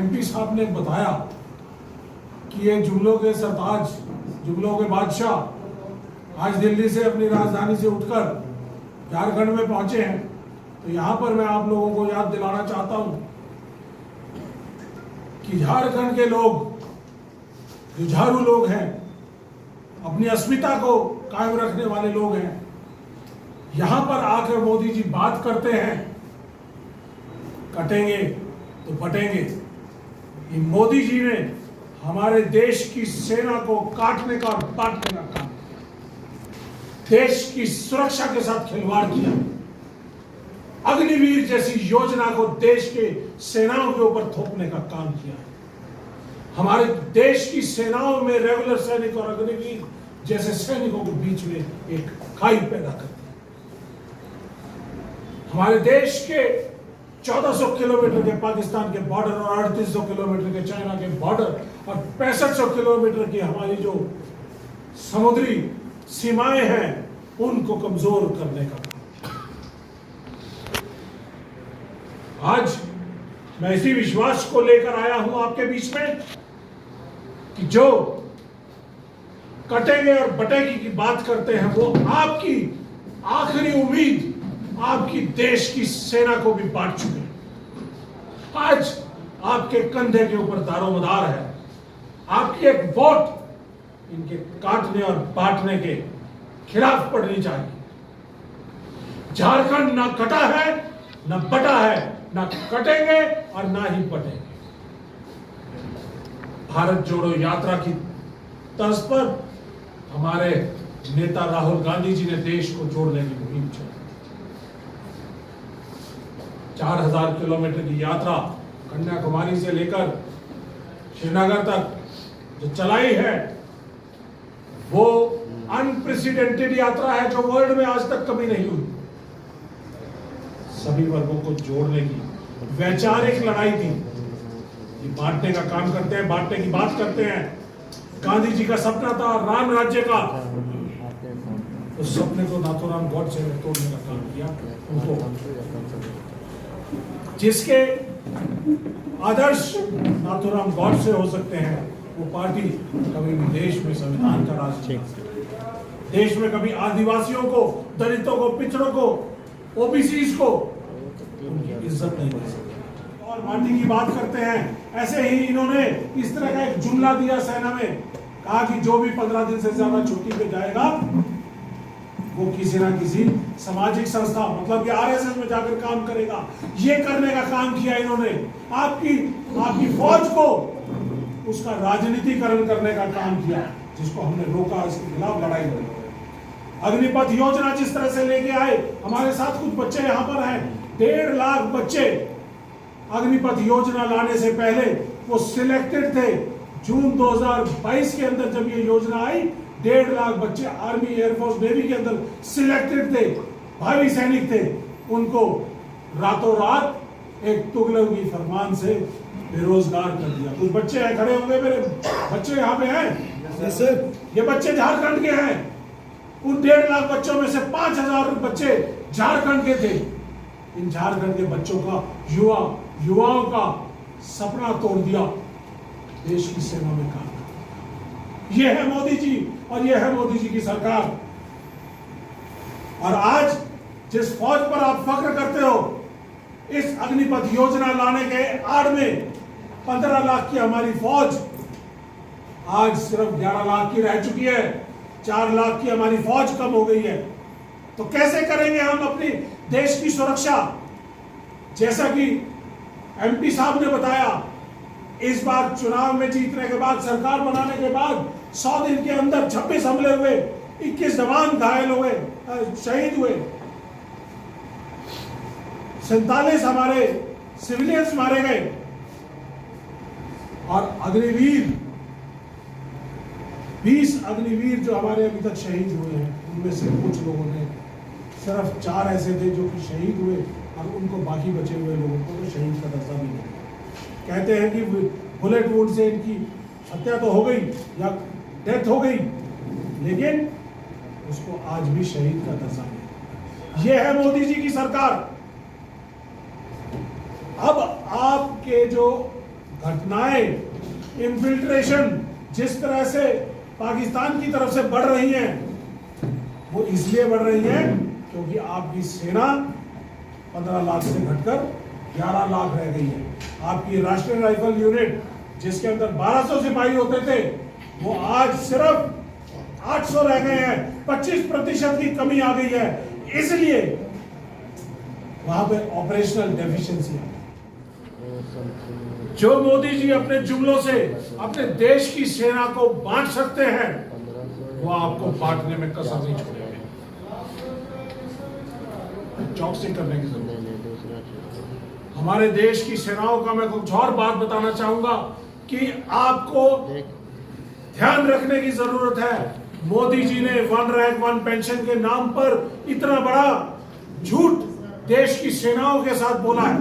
MP साहब ने बताया कि ये जुमलों के सरताज, जुमलों के बादशाह आज दिल्ली से अपनी राजधानी से उठकर झारखंड में पहुंचे हैं, तो यहां पर मैं आप लोगों को याद दिलाना चाहता हूं कि झारखंड के लोग, जुझारू लोग हैं, अपनी अस्मिता को कायम रखने वाले लोग हैं, यहां पर आकर मोदी जी बात करते हैं, कटेंगे तो बटेंगे। ये मोदी जी ने हमारे देश की सेना को काटने का और बांटने का काम, देश की सुरक्षा के साथ खिलवाड़ किया। अग्निवीर जैसी योजना को देश के सेनाओं के ऊपर थोपने का काम किया है। हमारे देश की सेनाओं में रेगुलर सैनिक और अग्निवीर जैसे सैनिकों के बीच में एक खाई पैदा कर दी। हमारे देश के 1400 किलोमीटर के पाकिस्तान के बॉर्डर और 3800 किलोमीटर के चाइना के बॉर्डर और 6500 किलोमीटर की हमारी जो समुद्री सीमाएं हैं, उनको कमजोर करने का काम। आज मैं इसी विश्वास को लेकर आया हूं आपके बीच में कि जो कटेंगे और बटेगी की बात करते हैं, वो आपकी आखिरी उम्मीद आपकी देश की सेना को भी बांट चुके हैं। आज आपके कंधे के ऊपर दारोमदार है। आपकी एक वोट इनके काटने और बांटने के खिलाफ पड़नी चाहिए। झारखंड ना कटा है, ना बटा है, ना कटेंगे और ना ही बटेंगे। भारत जोड़ो यात्रा की तर्ज पर हमारे नेता राहुल गांधी जी ने देश को जोड़ने की मुहिम चलाई। 4000 किलोमीटर की यात्रा कन्याकुमारी से लेकर श्रीनगर तक जो चलाई है, वो अनप्रेसिडेंटेड यात्रा है, जो वर्ल्ड में आज तक कभी नहीं हुई। सभी वर्गों को जोड़ने की वैचारिक लड़ाई थी। ये बांटने का काम करते हैं, बांटने की बात करते हैं। गांधी जी का सपना था राम राज्य का, उस सपने को नाथूराम गॉडसे ने तोड़ने का काम किया। उनको जिसके आदर्श नाथूराम गॉडसे हो सकते हैं, वो पार्टी कभी भी देश में संविधान का राज नहीं, देश में कभी आदिवासियों को, दलितों को, पिछड़ों को, ओबीसीज को उनकी इज्जत नहीं दे सकती। और माटी की बात करते हैं, ऐसे ही इन्होंने इस तरह का एक जुमला दिया सेना में, कहा कि जो भी 15 दिन से ज्यादा छुट्टी पे जाएगा वो किसी ना किसी सामाजिक संस्था, मतलब कि आरएसएस में जाकर काम करेगा। ये करने का काम किया इन्होंने। आपकी फौज को उसका राजनीतिकरण करने का काम किया, जिसको हमने रोका, इसके खिलाफ लड़ाई लड़ी। अग्निपथ योजना जिस तरह से लेके आए, हमारे साथ कुछ बच्चे यहाँ पर हैं, 1.5 लाख बच्चे अग्निपथ योजना लाने से पहले वो सिलेक्टेड थे। जून 2022 के अंदर जब ये योजना आई, 1.5 लाख बच्चे आर्मी, एयरफोर्स, नेवी के अंदर सिलेक्टेड थे, भावी सैनिक थे। उनको रातों रात एक तुगलकी फरमान से बेरोजगार कर दिया। कुछ बच्चे हैं, खड़े होंगे, मेरे बच्चे यहाँ पे हैं सर, ये बच्चे झारखंड के हैं। उन 1.5 लाख बच्चों में से 5000 बच्चे झारखंड के थे। इन झारखंड के बच्चों का, युवाओं का सपना तोड़ दिया देश की सेना में काम। ये है मोदी जी और ये है मोदी जी की सरकार। और आज जिस फौज पर आप फख्र करते हो, इस अग्निपथ योजना लाने के आड़ में 15 लाख की हमारी फौज आज सिर्फ 11 लाख की रह चुकी है। 4 लाख की हमारी फौज कम हो गई है। तो कैसे करेंगे हम अपनी देश की सुरक्षा? जैसा कि एमपी साहब ने बताया, इस बार चुनाव में जीतने के बाद, सरकार बनाने के बाद 100 दिन के अंदर 26 हमले हुए, 21 जवान घायल हुए, शहीद हुए, 47 हमारे सिविलियंस मारे गए। और अग्निवीर 20 अग्निवीर जो हमारे अभी तक शहीद हुए हैं, उनमें से कुछ लोगों ने, सिर्फ 4 ऐसे थे जो कि शहीद हुए, और उनको बाकी बचे हुए लोगों को तो शहीद का दर्जा भी नहीं। कहते हैं कि बुलेट वुंड से इनकी हत्या तो हो गई या डेथ हो गई, लेकिन उसको आज भी शहीद का दर्जा नहीं। यह है मोदी जी की सरकार। अब आपके जो घटनाएं, इन्फिल्ट्रेशन जिस तरह से पाकिस्तान की तरफ से बढ़ रही हैं, वो इसलिए बढ़ रही हैं क्योंकि आपकी सेना 15 लाख से घटकर 11 लाख रह गई है। आपकी राष्ट्रीय राइफल यूनिट जिसके अंदर 1200 सिपाही होते थे, वो आज सिर्फ 800 रह गए हैं। 25% की कमी आ गई है, इसलिए वहां पे ऑपरेशनल डेफिशिएंसी है। जो मोदी जी अपने जुमलों से अपने देश की सेना को बांट सकते हैं, वो आपको बांटने में कसर नहीं छोड़ेंगे। चौकसी करने की जरूरत है। हमारे देश की सेनाओं का मैं कुछ और बात बताना चाहूंगा कि आपको ध्यान रखने की जरूरत है। मोदी जी ने 1 रैंक 1 पेंशन के नाम पर इतना बड़ा झूठ देश की सेनाओं के साथ बोला है।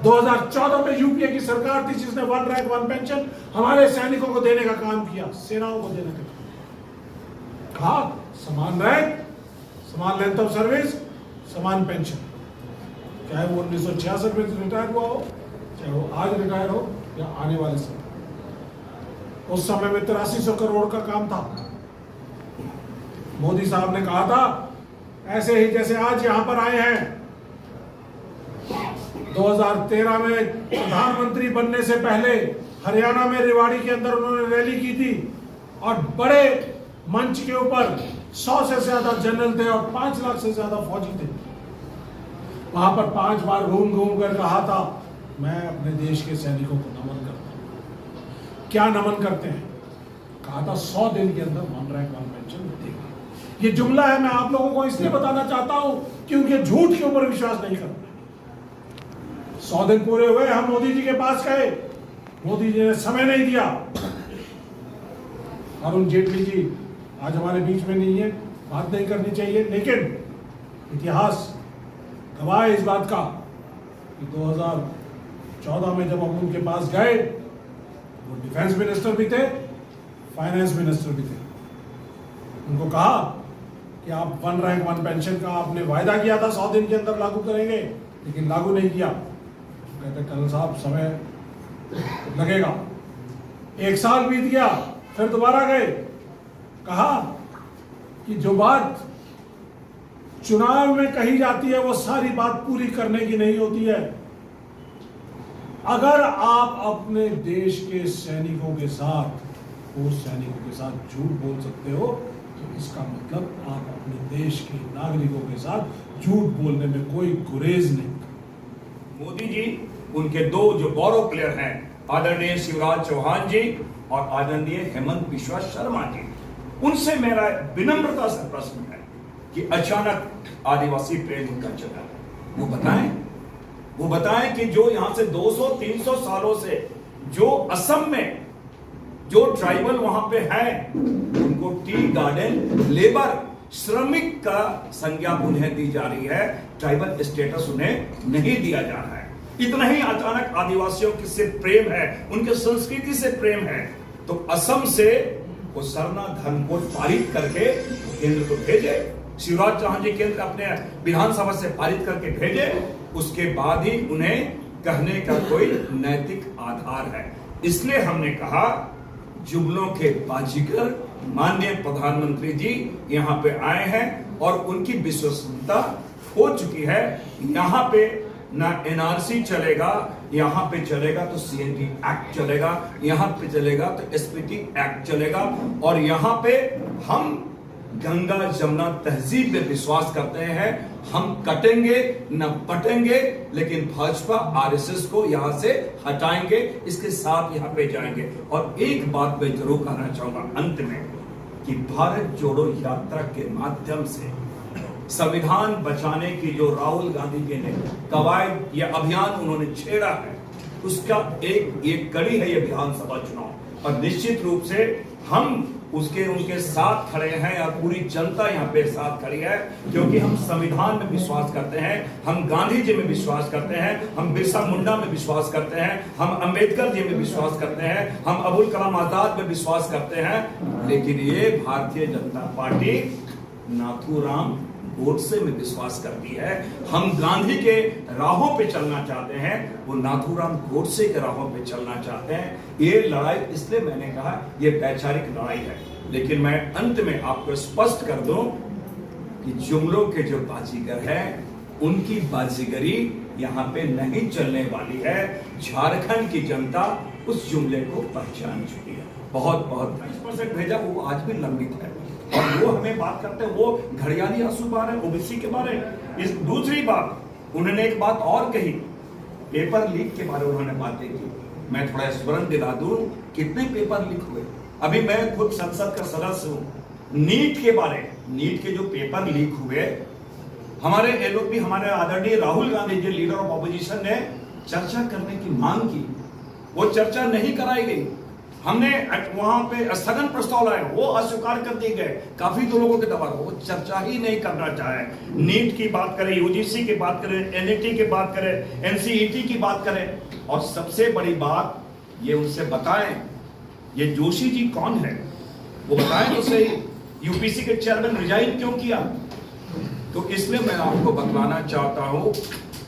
2014 में यूपीए की सरकार थी जिसने 1 रैंक 1 पेंशन हमारे सैनिकों को देने का काम किया, सेनाओं को देने का काम कहा। समान रैंक, समान लेंथ ऑफ सर्विस, समान पेंशन, चाहे वो 1966 में रिटायर हुआ हो, चाहे वो आज रिटायर हो या आने वाले समय। उस समय में 8300 करोड़ का काम था। मोदी साहब ने कहा था ऐसे ही जैसे आज यहां पर आए हैं। 2013 में प्रधानमंत्री बनने से पहले हरियाणा में रेवाड़ी के अंदर उन्होंने रैली की थी और बड़े मंच के ऊपर 100 से ज्यादा जनरल थे और 5 लाख से ज्यादा फौजी थे। वहां पर 5 बार घूम घूम कर कहा था मैं अपने देश के सैनिकों को नमन करता हूं। क्या नमन करते हैं? कहा था 100 दिन के अंदर 1 रैंक 1 पेंशन देगा। ये जुमला है, मैं आप लोगों को इसलिए बताना चाहता हूं क्योंकि झूठ के ऊपर विश्वास नहीं करते। 100 दिन पूरे हुए, हम मोदी जी के पास गए, मोदी जी ने समय नहीं दिया। अरुण जेटली जी आज हमारे बीच में नहीं है, बात नहीं करनी चाहिए, लेकिन इतिहास गवाह है इस बात का कि 2014 में जब हम उनके पास गए, वो डिफेंस मिनिस्टर भी थे, फाइनेंस मिनिस्टर भी थे। उनको कहा कि आप 1 रैंक 1 पेंशन का आपने वायदा किया था 100 दिन के अंदर लागू करेंगे, लेकिन लागू नहीं किया। कहते कर्नल साहब समय लगेगा। 1 साल बीत गया, फिर दोबारा गए, कहा कि जो बात चुनाव में कही जाती है वो सारी बात पूरी करने की नहीं होती है। अगर आप अपने देश के सैनिकों के साथ, फोर्स सैनिकों के साथ झूठ बोल सकते हो, तो इसका मतलब आप अपने देश के नागरिकों के साथ झूठ बोलने में कोई गुरेज नहीं। मोदी जी, उनके 2 जो गौरव प्लेयर हैं, आदरणीय शिवराज चौहान जी और आदरणीय हेमंत बिश्वा शर्मा जी, उनसे मेरा विनम्रता से प्रश्न है कि अचानक आदिवासी प्रेम उनका चला, वो बताएं कि जो यहां से 200-300 सालों से जो असम में जो ट्राइबल वहां पे है, उनको टी गार्डन लेबर श्रमिक का संज्ञा उन्हें दी जा रही है, ट्राइबल स्टेटस उन्हें नहीं दिया जा रहा है। इतना ही अचानक आदिवासियों की से प्रेम है, उनके संस्कृति से प्रेम है, तो असम से वो सरना धर्म को पारित करके केंद्र को भेजे। शिवराज चौहान जी केंद्र अपने विधानसभा से पारित करके भेजे, उसके बाद ही उन्हें कहने का कोई नैतिक आधार है। इसलिए हमने कहा जुमलों के बाजीगर माननीय प्रधानमंत्री जी यहाँ पे आए हैं और उनकी विश्वसनीयता हो चुकी है। यहाँ पे ना एनआरसी चलेगा, यहाँ पे चलेगा तो सीएनटी एक्ट चलेगा, यहाँ पे चलेगा तो एसपीटी एक्ट चलेगा, और यहाँ पे हम गंगा जमुना तहजीब में विश्वास करते हैं। हम कटेंगे न पटेंगे, लेकिन भाजपा आरएसएस को यहां से हटाएंगे, इसके साथ यहां पे जाएंगे। और एक बात मैं जरूर कहना चाहूंगा अंत में कि भारत जोड़ो यात्रा के माध्यम से संविधान बचाने की जो राहुल गांधी के ने कवायद या अभियान उन्होंने छेड़ा है, उसका एक कड़ी है ये विधानसभा चुनाव। और निश्चित रूप से हम उनके साथ खड़े हैं और पूरी जनता यहाँ पे साथ खड़ी है, क्योंकि हम संविधान में विश्वास करते हैं, हम गांधी जी में विश्वास करते हैं, हम बिरसा मुंडा में विश्वास करते हैं, हम अंबेडकर जी में विश्वास करते हैं, हम अबुल कलाम आजाद में विश्वास करते हैं। लेकिन ये भारतीय जनता पार्टी नाथूराम गोडसे में विश्वास करती है। हम गांधी के राहों पे चलना चाहते हैं, वो नाथूराम गोडसे के राहों पे चलना चाहते हैं। ये लड़ाई, इसलिए मैंने कहा ये वैचारिक लड़ाई है। लेकिन मैं अंत में आपको स्पष्ट कर दूं कि जुमलों के जो बाजीगर है उनकी बाजीगरी यहाँ पे नहीं चलने वाली है। झारखंड की जनता उस जुमले को पहचान चुकी है। बहुत बहुत 20% भेजा, वो आज भी लंबित है। और वो हमें बात करते हैं, वो घड़ियाली आंसू बहा रहे ओबीसी के बारे में। इस दूसरी बात, उन्होंने एक बात और कही, पेपर लीक के बारे में उन्होंने बातें की। मैं थोड़ा स्मरण दिला दूं, कितने पेपर लीक हुए। अभी मैं खुद संसद का सदस्य हूं। नीट के बारे, नीट के जो पेपर लीक हुए, हमारे एलओपी, हमारे आदरणीय Rahul Gandhi ji leader of opposition ने चर्चा करने की मांग की। वो चर्चा नहीं कराई गई। हमने वहां पे स्थगन प्रस्ताव लाए, वो अस्वीकार कर दिए गए। काफी तो लोगों के दबाव, वो चर्चा ही नहीं करना चाहे। नीट की बात करें, यूजीसी की बात करें, एनईटी की बात करें, एनसीईटी की बात करें। और सबसे बड़ी बात, ये उनसे बताएं ये जोशी जी कौन है, वो बताएं तो सही। यूपीसी के चेयरमैन रिजाइन क्यों किया? तो इसलिए मैं आपको बतलाना चाहता हूं,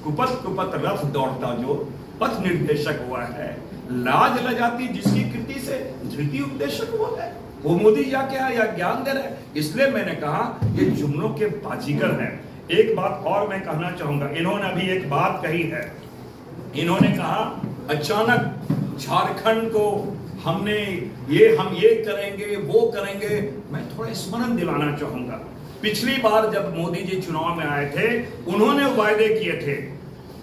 कुपत कुपत रथ दौड़ता जो पथ निर्देशक हुआ है, लाज लजाती जिसकी कृति से धृति उपदेशक हुआ है, वो मोदी जाके आया ज्ञान दे रहे। इसलिए मैंने कहा ये जुमलों के बाजीगर हैं। एक बात और मैं कहना चाहूंगा, इन्होंने अभी एक बात कही है। इन्होंने कहा अचानक झारखंड को हम ये करेंगे वो करेंगे। मैं थोड़ा स्मरण दिलाना चाहूंगा, पिछली बार जब मोदी जी चुनाव में आए थे, उन्होंने वायदे किए थे,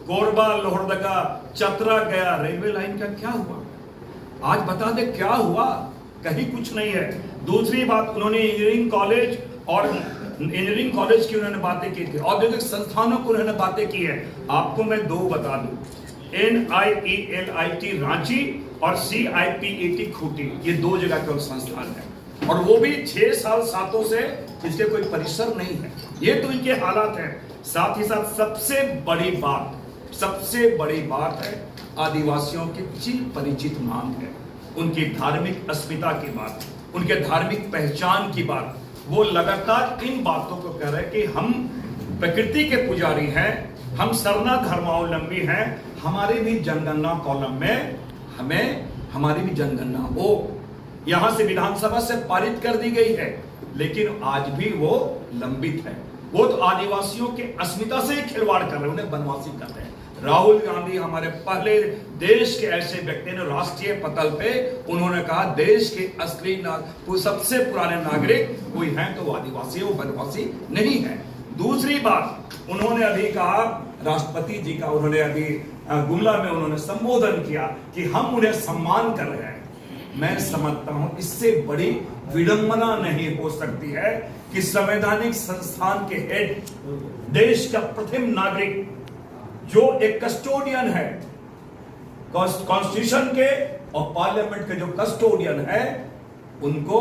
कोरबा, लोहरदगा, चतरा गया, रेलवे लाइन का क्या हुआ? आज बता दे क्या हुआ? कहीं कुछ नहीं है। दूसरी बात, उन्होंने इंजीनियरिंग कॉलेज की उन्होंने बातें की थी, औद्योगिक संस्थानों को उन्होंने बातें की है। आपको मैं दो बता दूं, NIELIT रांची और CIPET खूंटी, ये दो जगह के संस्थान है। और वो भी 6 साल 7 से इसके कोई परिसर नहीं है। ये तो इनके हालात हैं। साथ ही साथ सबसे बड़ी बात है, आदिवासियों की चिर परिचित मांग है, उनकी धार्मिक अस्मिता की बात, उनके धार्मिक पहचान की बात। वो लगातार इन बातों को कह रहे हैं कि हम प्रकृति के पुजारी हैं, हम सरना धर्मावलंबी हैं, हमारी भी जनगणना कॉलम में हमारी भी जनगणना हो। यहां से विधानसभा से पारित कर दी गई है, लेकिन आज भी वो लंबित है। वो तो आदिवासियों के अस्मिता से ही खिलवाड़ कर रहे हैं, उन्हें बनवासी कर रहे हैं। राहुल गांधी हमारे पहले देश के ऐसे व्यक्ति ने राष्ट्रीय पटल पे उन्होंने कहा देश के असली सबसे पुराने नागरिक कोई हैं तो वो आदिवासी है, वो बनवासी नहीं है। दूसरी बात, उन्होंने अभी कहा, राष्ट्रपति जी का उन्होंने अभी गुमला में उन्होंने संबोधन किया कि हम उन्हें सम्मान कर रहे हैं। मैं समझता हूं इससे बड़ी विडंबना नहीं हो सकती है कि संवैधानिक संस्थान के हेड, देश का प्रथम नागरिक, जो एक कस्टोडियन है कॉन्स्टिट्यूशन के और पार्लियामेंट के, जो कस्टोडियन है, उनको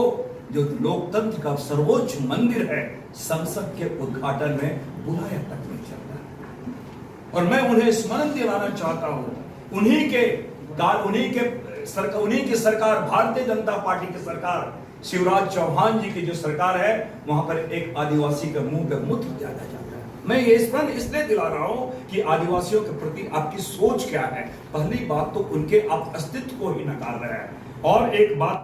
जो लोकतंत्र का सर्वोच्च मंदिर है, संसद के उद्घाटन में बुलाया तक नहीं चल रहा। और मैं उन्हें स्मरण दिलाना चाहता हूं, उन्हीं की सरकार, भारतीय जनता पार्टी की सरकार, शिवराज चौहान जी की जो सरकार है, वहां पर एक आदिवासी के मुंह पे मूत्र डाला जाता है। मैं ये स्मरण इसलिए दिला रहा हूं कि आदिवासियों के प्रति आपकी सोच क्या है। पहली बात तो उनके आप अस्तित्व को ही नकार रहे हैं। और एक बात